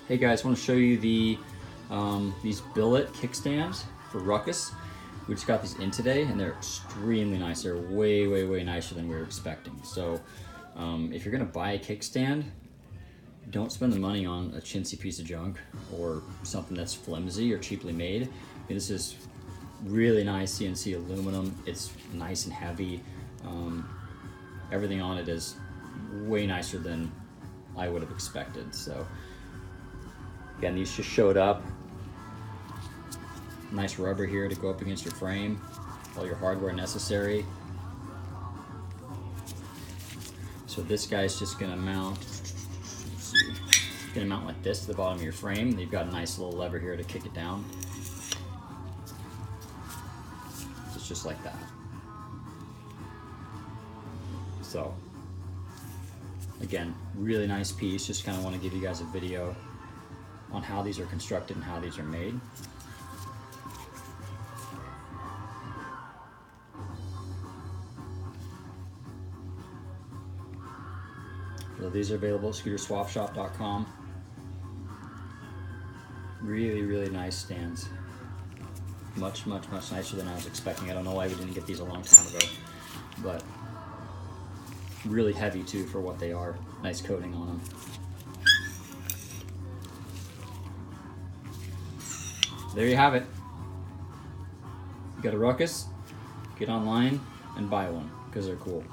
Hey guys, I want to show you these billet kickstands for Ruckus. We just got these in today and they're extremely nice. They're way nicer than we were expecting. So if you're gonna buy a kickstand, don't spend the money on a chintzy piece of junk or something that's flimsy or cheaply made. I mean, this is really nice CNC aluminum. It's nice and heavy. Everything on it is way nicer than I would have expected. So again, these just showed up. Nice rubber here to go up against your frame. All your hardware necessary. So this guy's just gonna mount, let's see, gonna mount like this to the bottom of your frame. You've got a nice little lever here to kick it down. It's just like that. So again, really nice piece. Just kind of want to give you guys a video on how these are constructed and how these are made. So these are available at scooterswapshop.com. Really nice stands. Much nicer than I was expecting. I don't know why we didn't get these a long time ago, but really heavy too for what they are. Nice coating on them. There you have it. You got a Ruckus? Get online and buy one because they're cool.